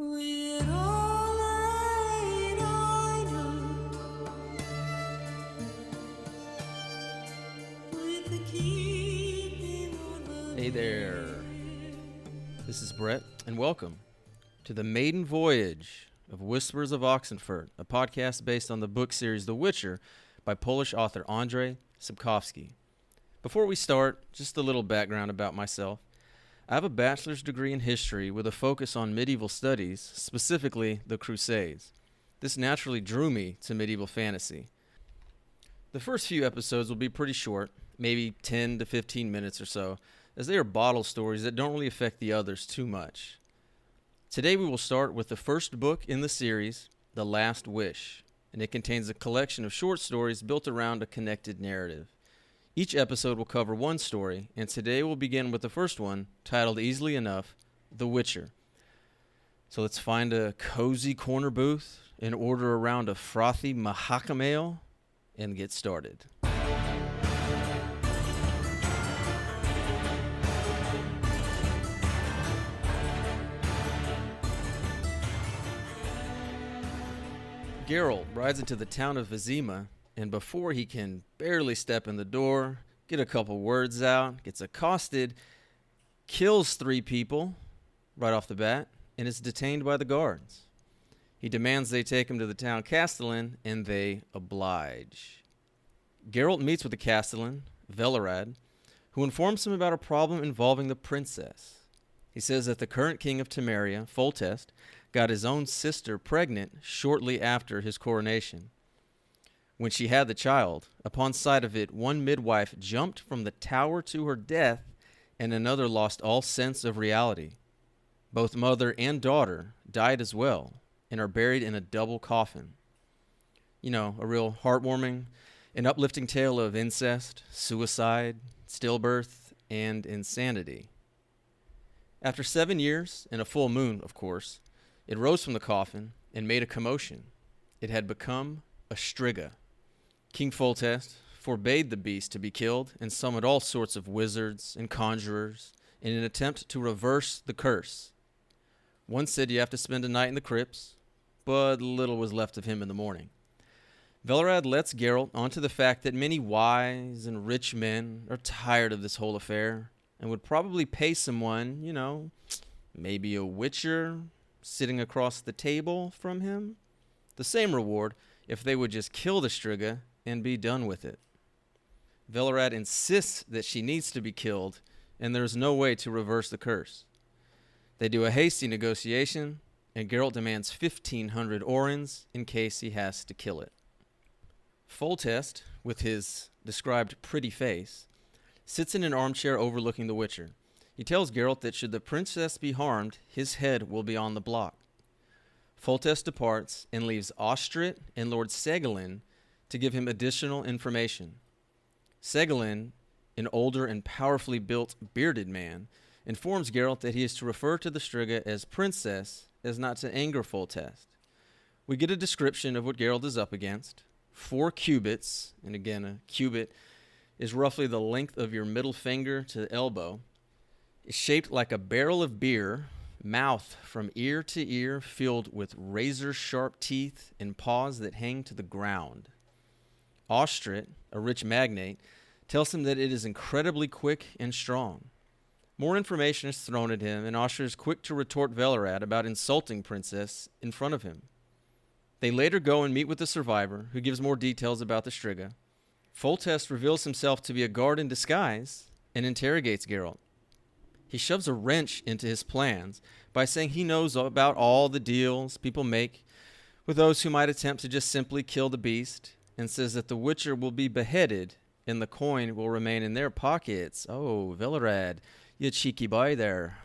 We're all laid idle with the keeping of the Hey there, this is Brett, and welcome to the maiden voyage of Whispers of Oxenfurt, a podcast based on the book series The Witcher by Polish author Andrzej Sapkowski. Before we start, just a little background about myself. I have a bachelor's degree in history with a focus on medieval studies, specifically the Crusades. This naturally drew me to medieval fantasy. The first few episodes will be pretty short, maybe 10 to 15 minutes or so, as they are bottle stories that don't really affect the others too much. Today we will start with the first book in the series, The Last Wish, and it contains a collection of short stories built around a connected narrative. Each episode will cover one story, and today we'll begin with the first one, titled easily enough, The Witcher. So let's find a cozy corner booth and order around a frothy Mahakam ale and get started. Geralt rides into the town of Vizima, and before he can barely step in the door, get a couple words out, gets accosted, kills 3 people right off the bat, and is detained by the guards. He demands they take him to the town castellan, and they oblige. Geralt meets with the castellan, Velerad, who informs him about a problem involving the princess. He says that the current king of Temeria, Foltest, got his own sister pregnant shortly after his coronation. When she had the child, upon sight of it, one midwife jumped from the tower to her death, and another lost all sense of reality. Both mother and daughter died as well, and are buried in a double coffin. You know, a real heartwarming and uplifting tale of incest, suicide, stillbirth, and insanity. After 7 years, and a full moon, of course, it rose from the coffin and made a commotion. It had become a striga. King Foltest forbade the beast to be killed and summoned all sorts of wizards and conjurers in an attempt to reverse the curse. One said you have to spend a night in the crypts, but little was left of him in the morning. Velerad lets Geralt onto the fact that many wise and rich men are tired of this whole affair and would probably pay someone, maybe a witcher sitting across the table from him, the same reward if they would just kill the striga and be done with it. Velerad insists that she needs to be killed, and there is no way to reverse the curse. They do a hasty negotiation, and Geralt demands 1,500 orens in case he has to kill it. Foltest, with his described pretty face, sits in an armchair overlooking the Witcher. He tells Geralt that should the princess be harmed, his head will be on the block. Foltest departs and leaves Ostrit and Lord Segolin to give him additional information. Segolin, an older and powerfully built bearded man, informs Geralt that he is to refer to the striga as princess as not to anger Foltest. We get a description of what Geralt is up against. 4 cubits, and again, a cubit is roughly the length of your middle finger to the elbow, is shaped like a barrel of beer, mouth from ear to ear filled with razor-sharp teeth and paws that hang to the ground. Ostrit, a rich magnate, tells him that it is incredibly quick and strong. More information is thrown at him, and Ostrit is quick to retort Velerad about insulting Princess in front of him. They later go and meet with the survivor, who gives more details about the striga. Foltest reveals himself to be a guard in disguise and interrogates Geralt. He shoves a wrench into his plans by saying he knows about all the deals people make with those who might attempt to just simply kill the beast, and says that the Witcher will be beheaded and the coin will remain in their pockets. Oh, Velerad, you cheeky boy there.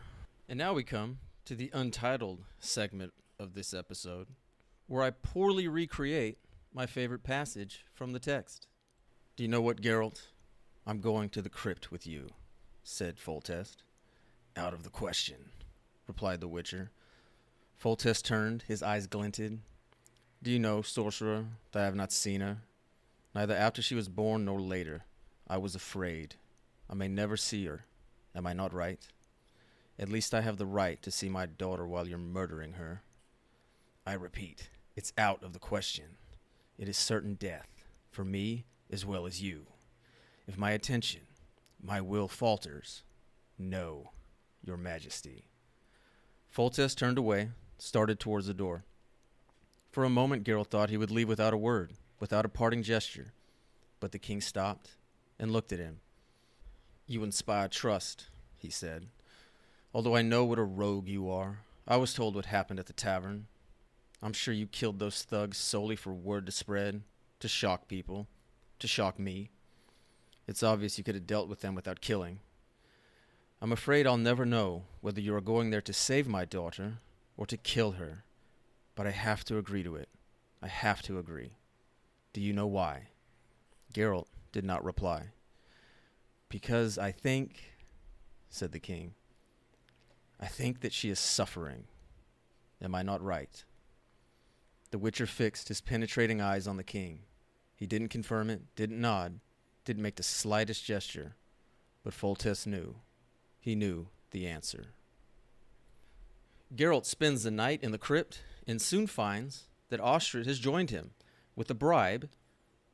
And now we come to the Untitled segment of this episode, where I poorly recreate my favorite passage from the text. Do you know what, Geralt? I'm going to the crypt with you, said Foltest. Out of the question, replied the Witcher. Foltest turned, his eyes glinted. Do you know, sorcerer, that I have not seen her? Neither after she was born nor later. I was afraid. I may never see her. Am I not right? At least I have the right to see my daughter while you're murdering her. I repeat, it's out of the question. It is certain death, for me as well as you. If my attention, my will falters, no, your majesty. Foltest turned away, started towards the door. For a moment Geralt thought he would leave without a word, without a parting gesture. But the king stopped and looked at him. You inspire trust, he said. Although I know what a rogue you are, I was told what happened at the tavern. I'm sure you killed those thugs solely for word to spread, to shock people, to shock me. It's obvious you could have dealt with them without killing. I'm afraid I'll never know whether you are going there to save my daughter or to kill her, but I have to agree to it. I have to agree. Do you know why? Geralt did not reply. Because I think, said the king, I think that she is suffering. Am I not right? The Witcher fixed his penetrating eyes on the king. He didn't confirm it, didn't nod, didn't make the slightest gesture, but Foltest knew. He knew the answer. Geralt spends the night in the crypt and soon finds that Ostrid has joined him with a bribe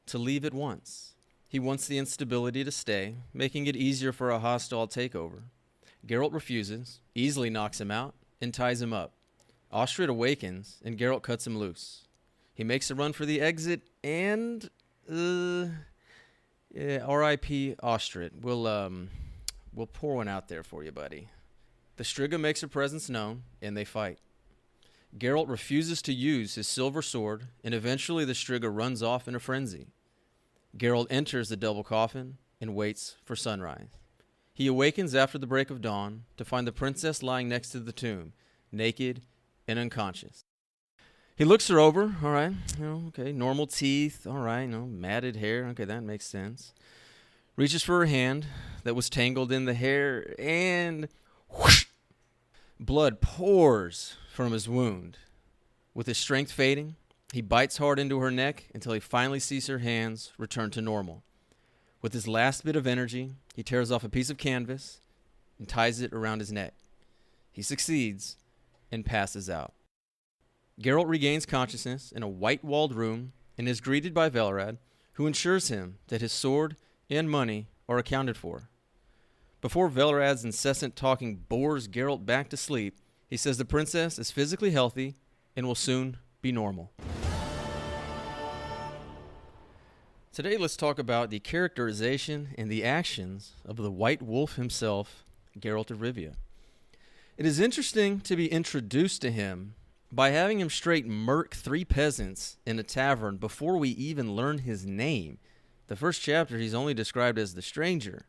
to leave at once. He wants the instability to stay, making it easier for a hostile takeover. Geralt refuses, easily knocks him out, and ties him up. Ostrid awakens, and Geralt cuts him loose. He makes a run for the exit, and R.I.P. Ostrid. We'll pour one out there for you, buddy. The Striga makes her presence known, and they fight. Geralt refuses to use his silver sword, and eventually the Striga runs off in a frenzy. Geralt enters the double coffin and waits for sunrise. He awakens after the break of dawn to find the princess lying next to the tomb, naked and unconscious. He looks her over, all right, okay, normal teeth, all right, matted hair, okay, that makes sense. Reaches for her hand that was tangled in the hair, and whoosh, blood pours from his wound. With his strength fading, he bites hard into her neck until he finally sees her hands return to normal. With his last bit of energy, he tears off a piece of canvas and ties it around his neck. He succeeds and passes out. Geralt regains consciousness in a white-walled room and is greeted by Velrad, who assures him that his sword and money are accounted for. Before Velrad's incessant talking bores Geralt back to sleep, he says the princess is physically healthy and will soon be normal. Today, let's talk about the characterization and the actions of the White Wolf himself, Geralt of Rivia. It is interesting to be introduced to him by having him straight murk 3 peasants in a tavern before we even learn his name. The first chapter, he's only described as the stranger.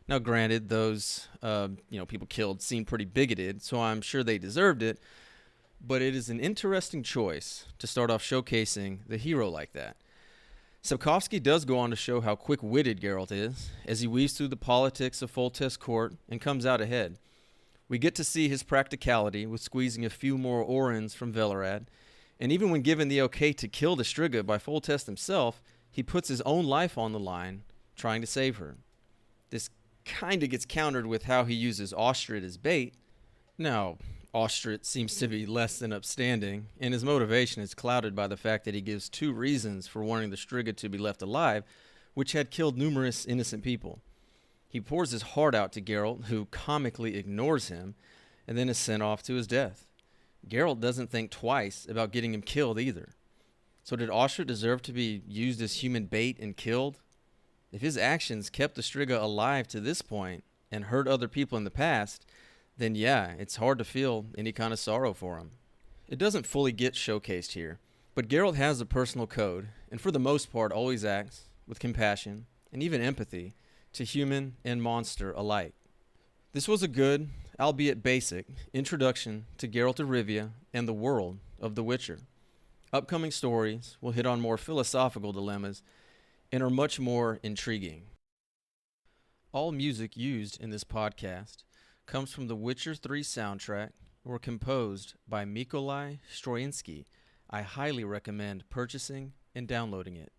Now, granted, those people killed seem pretty bigoted, so I'm sure they deserved it, but it is an interesting choice to start off showcasing the hero like that. Sapkowski does go on to show how quick-witted Geralt is, as he weaves through the politics of Foltest's court and comes out ahead. We get to see his practicality with squeezing a few more Orans from Velrad, and even when given the okay to kill the Striga by Foltest himself, he puts his own life on the line, trying to save her. This kind of gets countered with how he uses Ostrid as bait. Now, Ostrid seems to be less than upstanding, and his motivation is clouded by the fact that he gives 2 reasons for wanting the Striga to be left alive, which had killed numerous innocent people. He pours his heart out to Geralt, who comically ignores him, and then is sent off to his death. Geralt doesn't think twice about getting him killed either. So did Ostrid deserve to be used as human bait and killed? If his actions kept the Striga alive to this point and hurt other people in the past, then yeah, it's hard to feel any kind of sorrow for him. It doesn't fully get showcased here, but Geralt has a personal code, and for the most part always acts with compassion and even empathy to human and monster alike. This was a good, albeit basic, introduction to Geralt of Rivia and the world of The Witcher. Upcoming stories will hit on more philosophical dilemmas and are much more intriguing. All music used in this podcast comes from the Witcher 3 soundtrack or composed by Mikolaj Stroinsky. I highly recommend purchasing and downloading it.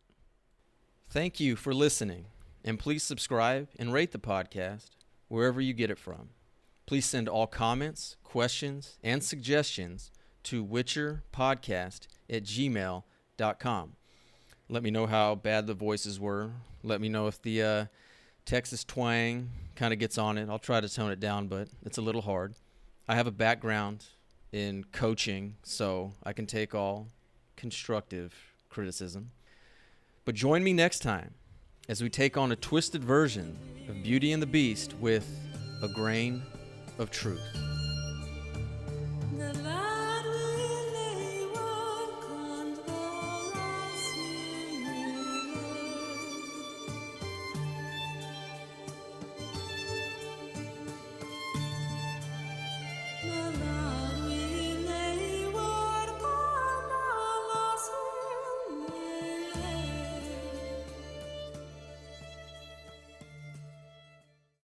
Thank you for listening, and please subscribe and rate the podcast wherever you get it from. Please send all comments, questions, and suggestions to witcherpodcast@gmail.com. Let me know how bad the voices were. Let me know if the Texas twang kind of gets on it. I'll try to tone it down, but it's a little hard. I have a background in coaching, so I can take all constructive criticism. But join me next time as we take on a twisted version of Beauty and the Beast with a grain of truth. The